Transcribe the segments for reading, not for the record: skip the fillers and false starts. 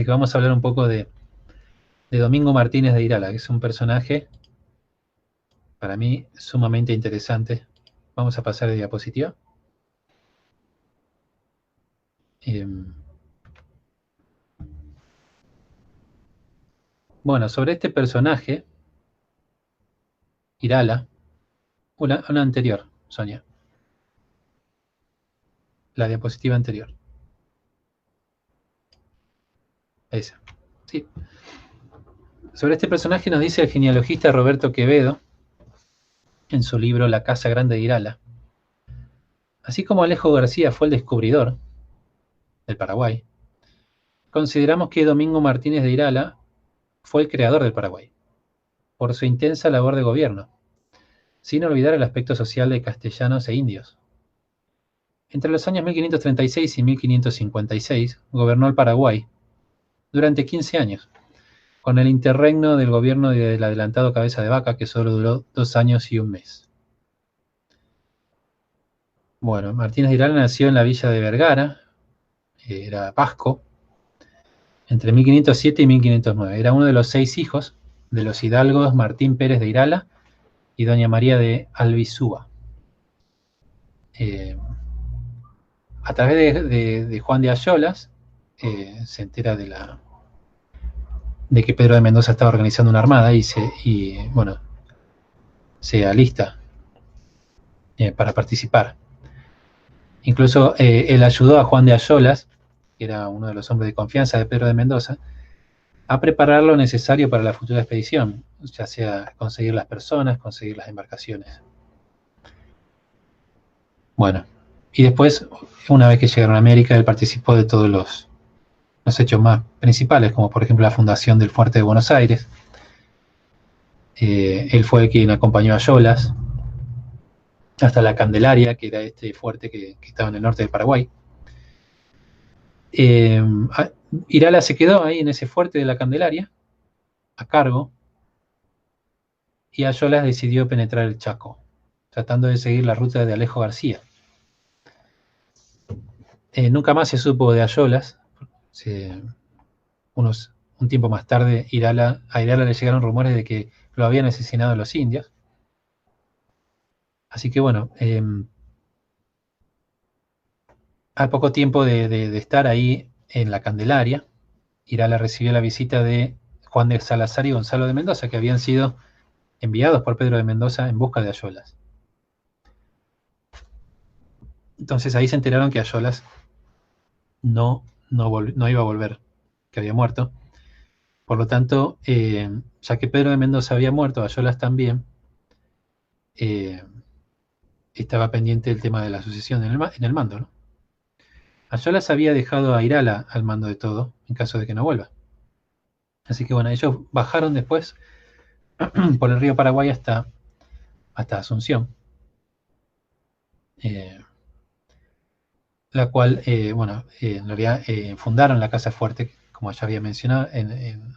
que vamos a hablar un poco de Domingo Martínez de Irala, que es un personaje para mí sumamente interesante. Vamos a pasar de diapositiva. Bueno, sobre este personaje, Irala, una anterior, Sonia. La diapositiva anterior. Esa. Sí. Sobre este personaje nos dice el genealogista Roberto Quevedo en su libro La Casa Grande de Irala. Así como Alejo García fue el descubridor del Paraguay, consideramos que Domingo Martínez de Irala fue el creador del Paraguay, por su intensa labor de gobierno, sin olvidar el aspecto social de castellanos e indios. Entre los años 1536 y 1556 gobernó el Paraguay durante 15 años, con el interregno del gobierno del adelantado Cabeza de Vaca, que solo duró 2 años y 1 mes. Bueno, Martínez de Irala nació en la villa de Vergara, era Pasco, entre 1507 y 1509. Era uno de los 6 hijos de los hidalgos Martín Pérez de Irala y doña María de Albizuba. A través de Juan de Ayolas, se entera de que Pedro de Mendoza estaba organizando una armada y se alista para participar. Incluso él ayudó a Juan de Ayolas, que era uno de los hombres de confianza de Pedro de Mendoza, a preparar lo necesario para la futura expedición, ya sea conseguir las personas, conseguir las embarcaciones. Bueno, y después, una vez que llegaron a América, él participó de todos los hechos más principales, como por ejemplo la fundación del Fuerte de Buenos Aires. Él fue quien acompañó a Ayolas hasta la Candelaria, que era este fuerte que estaba en el norte del Paraguay. Irala se quedó ahí en ese fuerte de la Candelaria, a cargo, y Ayolas decidió penetrar el Chaco, tratando de seguir la ruta de Alejo García. Nunca más se supo de Ayolas. Un tiempo más tarde, a Irala le llegaron rumores de que lo habían asesinado los indios. Así que bueno, al poco tiempo de estar ahí en la Candelaria, Irala recibió la visita de Juan de Salazar y Gonzalo de Mendoza, que habían sido enviados por Pedro de Mendoza en busca de Ayolas. Entonces ahí se enteraron que Ayolas no iba a volver, que había muerto. Por lo tanto, ya que Pedro de Mendoza había muerto, Ayolas también, estaba pendiente el tema de la sucesión en el mando, ¿no? Ayolas había dejado a Irala al mando de todo, en caso de que no vuelva. Así que bueno, ellos bajaron después por el río Paraguay hasta Asunción, la cual, en realidad fundaron la Casa Fuerte, como ya había mencionado, en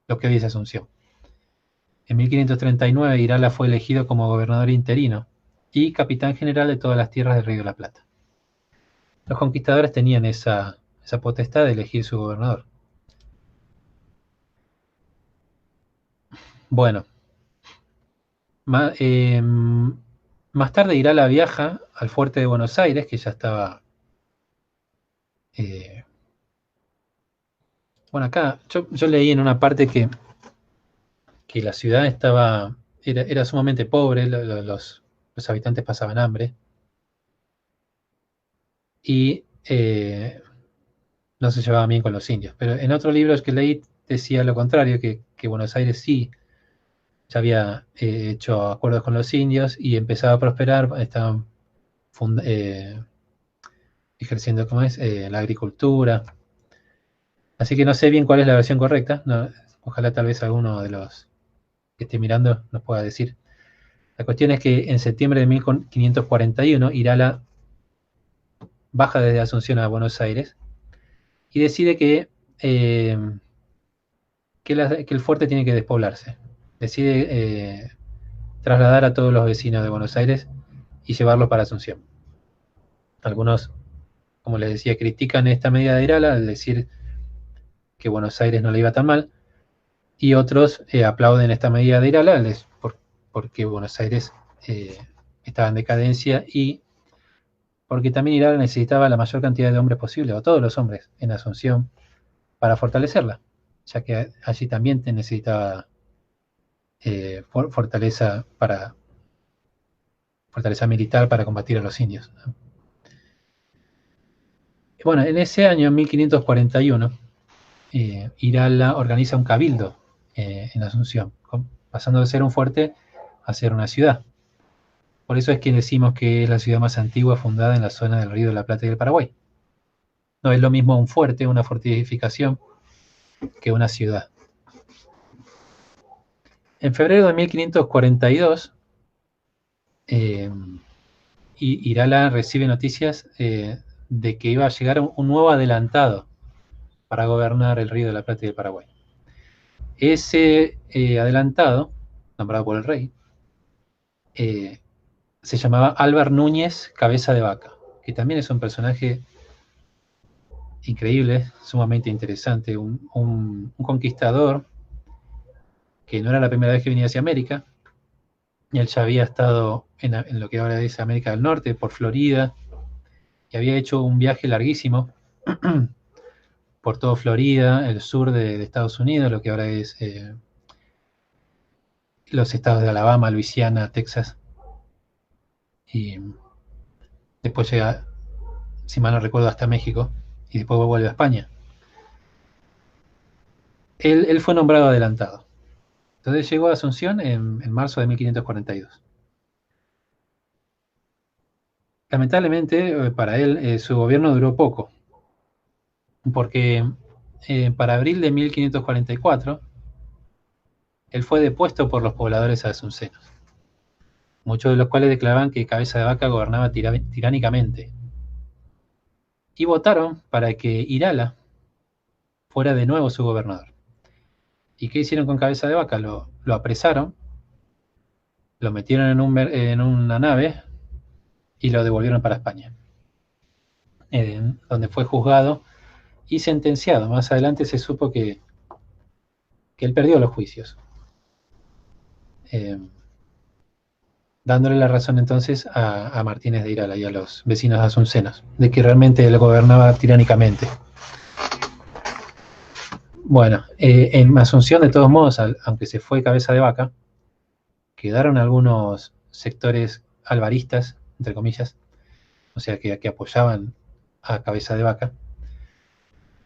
lo que hoy es Asunción. En 1539 Irala fue elegido como gobernador interino y capitán general de todas las tierras del Río de la Plata. Los conquistadores tenían esa potestad de elegir su gobernador. Bueno, más tarde Irala viaja al fuerte de Buenos Aires, que ya estaba... bueno, acá yo leí en una parte que la ciudad era sumamente pobre, los habitantes pasaban hambre, y no se llevaban bien con los indios. Pero en otros libros que leí decía lo contrario, que Buenos Aires sí ya había hecho acuerdos con los indios y empezaba a prosperar, estaban ejerciendo la agricultura. Así que no sé bien cuál es la versión correcta. No, ojalá tal vez alguno de los que esté mirando nos pueda decir. La cuestión es que en septiembre de 1541 Irala baja desde Asunción a Buenos Aires y decide que el fuerte tiene que despoblarse. Decide trasladar a todos los vecinos de Buenos Aires y llevarlos para Asunción. Algunos, como les decía, critican esta medida de Irala al decir que Buenos Aires no le iba tan mal, y otros aplauden esta medida de Irala porque Buenos Aires estaba en decadencia y porque también Irala necesitaba la mayor cantidad de hombres posible, o todos los hombres, en Asunción, para fortalecerla, ya que allí también necesitaba fortaleza militar para combatir a los indios. Bueno, en ese año, en 1541, Irala organiza un cabildo en Asunción, pasando de ser un fuerte a ser una ciudad. Por eso es que decimos que es la ciudad más antigua fundada en la zona del Río de la Plata y del Paraguay. No es lo mismo un fuerte, una fortificación, que una ciudad. En febrero de 1542, Irala recibe noticias de que iba a llegar un nuevo adelantado para gobernar el Río de la Plata y el Paraguay. Ese adelantado, nombrado por el rey, se llamaba Álvar Núñez Cabeza de Vaca, que también es un personaje increíble, sumamente interesante, un conquistador que no era la primera vez que venía hacia América, y él ya había estado en lo que ahora es América del Norte, por Florida, y había hecho un viaje larguísimo por todo Florida, el sur de Estados Unidos, lo que ahora es los estados de Alabama, Luisiana, Texas, y después llega, si mal no recuerdo, hasta México, y después vuelve a España. Él fue nombrado adelantado. Entonces llegó a Asunción en marzo de 1542. Lamentablemente para él su gobierno duró poco, porque para abril de 1544 él fue depuesto por los pobladores asuncenos, muchos de los cuales declaraban que Cabeza de Vaca gobernaba tiránicamente, y votaron para que Irala fuera de nuevo su gobernador. ¿Y qué hicieron con Cabeza de Vaca? Lo apresaron, lo metieron en una nave y lo devolvieron para España, donde fue juzgado y sentenciado. Más adelante se supo que él perdió los juicios, dándole la razón entonces a Martínez de Irala y a los vecinos asuncenos, de que realmente él gobernaba tiránicamente. Bueno, en Asunción, de todos modos, aunque se fue Cabeza de Vaca, quedaron algunos sectores alvaristas, entre comillas, o sea, que apoyaban a Cabeza de Vaca,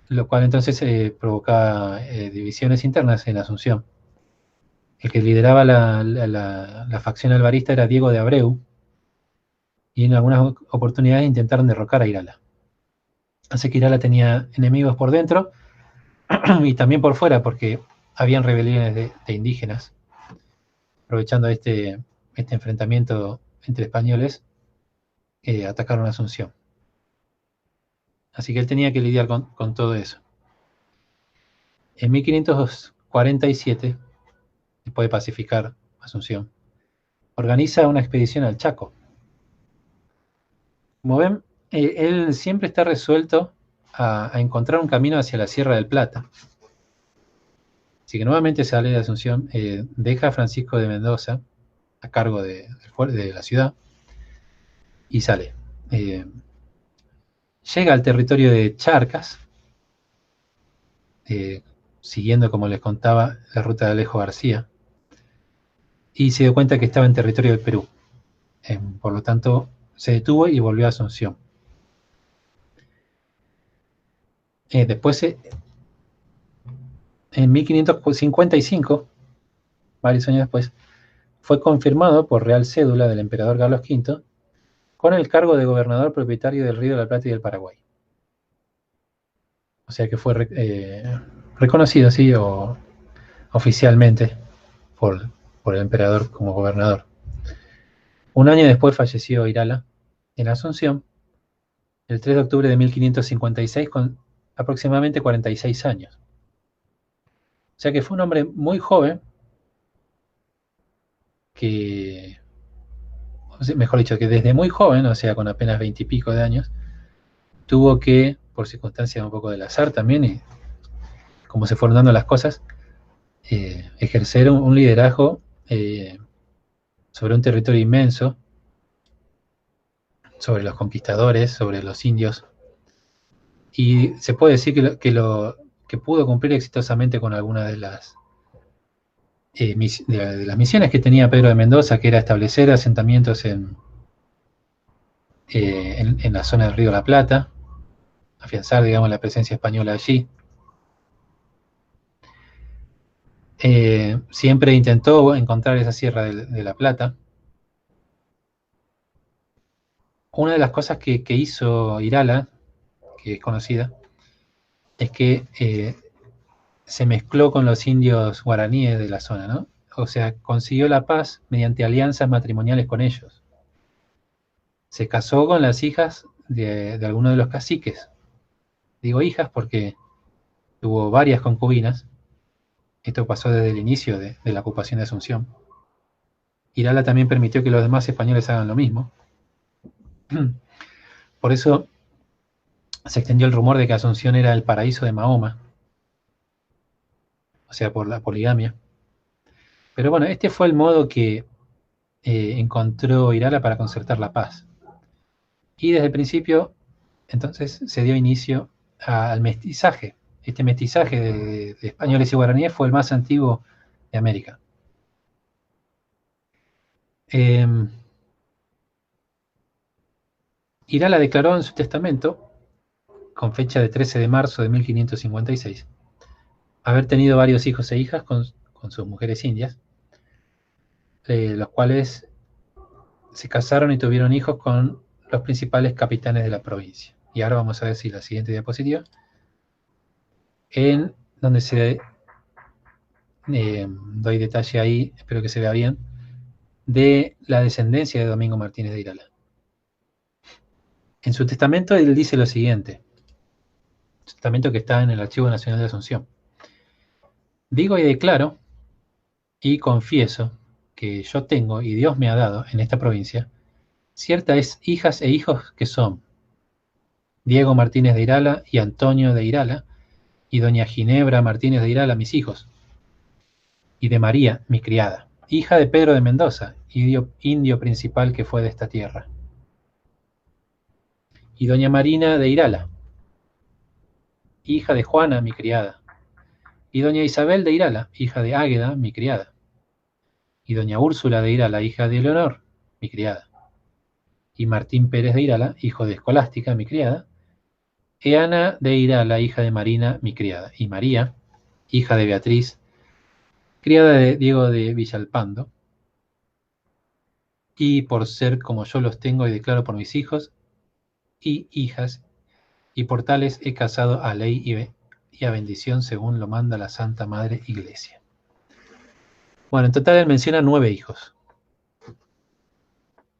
lo cual entonces provocaba divisiones internas en Asunción. El que lideraba la facción alvarista era Diego de Abreu, y en algunas oportunidades intentaron derrocar a Irala. Así que Irala tenía enemigos por dentro y también por fuera, porque habían rebeliones de indígenas. Aprovechando este enfrentamiento entre españoles, atacaron a Asunción. Así que él tenía que lidiar con todo eso. En 1547, después de pacificar Asunción, organiza una expedición al Chaco. Como ven, él siempre está resuelto a encontrar un camino hacia la Sierra del Plata. Así que nuevamente sale de Asunción, deja a Francisco de Mendoza a cargo de la ciudad y sale. Llega al territorio de Charcas, siguiendo, como les contaba, la ruta de Alejo García, y se dio cuenta que estaba en territorio del Perú. Por lo tanto, se detuvo y volvió a Asunción. Después, en 1555, varios años después, fue confirmado por Real Cédula del emperador Carlos V con el cargo de gobernador propietario del Río de la Plata y del Paraguay. O sea que fue reconocido, sí, oficialmente por el emperador como gobernador. Un año después falleció Irala en Asunción, el 3 de octubre de 1556, con aproximadamente 46 años. O sea que fue un hombre muy joven que, mejor dicho, que desde muy joven, o sea, con apenas 20 y pico de años, tuvo que, por circunstancias un poco del azar también, y cómo se fueron dando las cosas, ejercer un liderazgo sobre un territorio inmenso, sobre los conquistadores, sobre los indios, y se puede decir que pudo cumplir exitosamente con algunas de las las misiones que tenía Pedro de Mendoza, que era establecer asentamientos en la zona del Río de la Plata, afianzar, digamos, la presencia española allí. Siempre intentó encontrar esa Sierra de la Plata. Una de las cosas que hizo Irala, que es conocida, es que se mezcló con los indios guaraníes de la zona, ¿no? O sea, consiguió la paz mediante alianzas matrimoniales con ellos. Se casó con las hijas de algunos de los caciques. Digo hijas porque tuvo varias concubinas. Esto pasó desde el inicio de la ocupación de Asunción. Irala también permitió que los demás españoles hagan lo mismo. Por eso se extendió el rumor de que Asunción era el paraíso de Mahoma, o sea, por la poligamia. Pero bueno, este fue el modo que encontró Irala para concertar la paz. Y desde el principio, entonces, se dio inicio al mestizaje. Este mestizaje de españoles y guaraníes fue el más antiguo de América. Irala declaró en su testamento, con fecha de 13 de marzo de 1556, haber tenido varios hijos e hijas con sus mujeres indias, los cuales se casaron y tuvieron hijos con los principales capitanes de la provincia. Y ahora vamos a ver si la siguiente diapositiva, en donde se doy detalle ahí, espero que se vea bien, de la descendencia de Domingo Martínez de Irala. En su testamento él dice lo siguiente, testamento que está en el Archivo Nacional de Asunción. Digo y declaro y confieso que yo tengo y Dios me ha dado en esta provincia ciertas hijas e hijos que son Diego Martínez de Irala y Antonio de Irala, y doña Ginebra Martínez de Irala, mis hijos, y de María, mi criada, hija de Pedro de Mendoza, indio principal que fue de esta tierra, y doña Marina de Irala, hija de Juana, mi criada, y doña Isabel de Irala, hija de Águeda, mi criada, y doña Úrsula de Irala, hija de Leonor, mi criada, y Martín Pérez de Irala, hijo de Escolástica, mi criada, y Ana de Irala, hija de Marina, mi criada, y María, hija de Beatriz, criada de Diego de Villalpando, y por ser como yo los tengo y declaro por mis hijos y hijas, y por tales he casado a ley y a bendición según lo manda la Santa Madre Iglesia. Bueno, en total él menciona 9 hijos.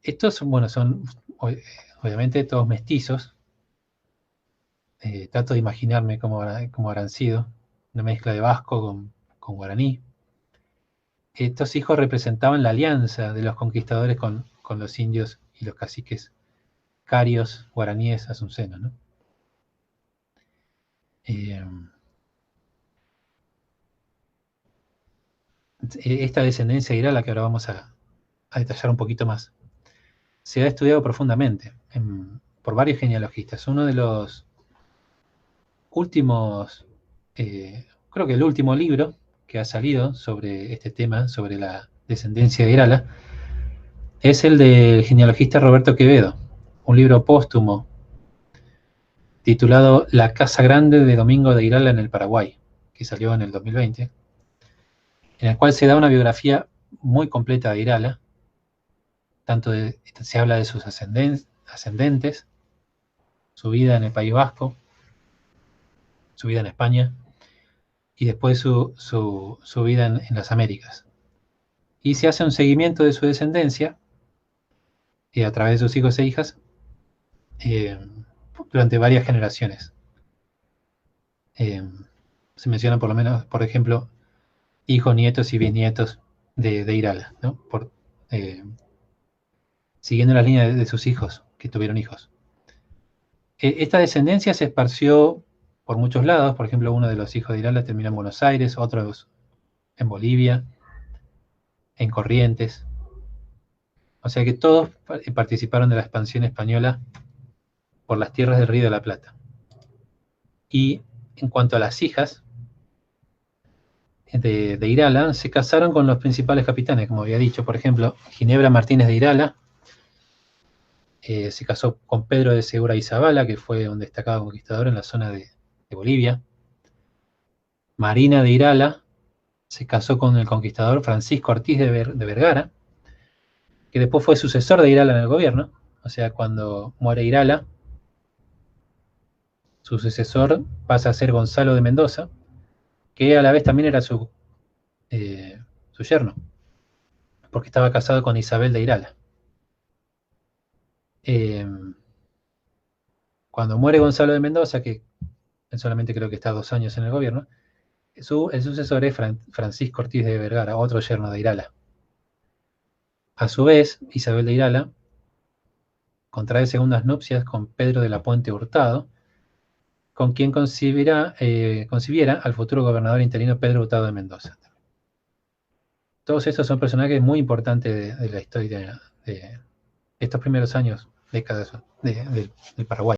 Estos, bueno, son obviamente todos mestizos. Trato de imaginarme cómo habrán sido, una mezcla de vasco con guaraní. Estos hijos representaban la alianza de los conquistadores con los indios y los caciques carios, guaraníes, asuncenos, ¿no? Esta descendencia irala, que ahora vamos a detallar un poquito más, se ha estudiado profundamente por varios genealogistas. Uno de los últimos, creo que el último libro que ha salido sobre este tema, sobre la descendencia de Irala, es el del genealogista Roberto Quevedo, un libro póstumo titulado La Casa Grande de Domingo de Irala en el Paraguay, que salió en el 2020, en el cual se da una biografía muy completa de Irala, se habla de sus ascendentes, su vida en el País Vasco, su vida en España, y después su vida en las Américas. Y se hace un seguimiento de su descendencia, a través de sus hijos e hijas, durante varias generaciones. Se mencionan por lo menos, por ejemplo, hijos, nietos y bisnietos de Irala, ¿no? Siguiendo las líneas de sus hijos, que tuvieron hijos. Esta descendencia se esparció por muchos lados. Por ejemplo, uno de los hijos de Irala terminó en Buenos Aires, otros en Bolivia, en Corrientes. O sea que todos participaron de la expansión española por las tierras del Río de la Plata. Y en cuanto a las hijas de Irala, se casaron con los principales capitanes, como había dicho. Por ejemplo, Ginebra Martínez de Irala se casó con Pedro de Segura y Zabala, que fue un destacado conquistador en la zona de Bolivia. Marina de Irala se casó con el conquistador Francisco Ortiz de Vergara, que después fue sucesor de Irala en el gobierno. O sea, cuando muere Irala, su sucesor pasa a ser Gonzalo de Mendoza, que a la vez también era su yerno, porque estaba casado con Isabel de Irala. Cuando muere Gonzalo de Mendoza, que solamente creo que está 2 años en el gobierno, el sucesor es Francisco Ortiz de Vergara, otro yerno de Irala. A su vez, Isabel de Irala contrae segundas nupcias con Pedro de la Puente Hurtado, con quien concibiera al futuro gobernador interino Pedro Hurtado de Mendoza. Todos estos son personajes muy importantes de la historia de estos primeros años, décadas del Paraguay.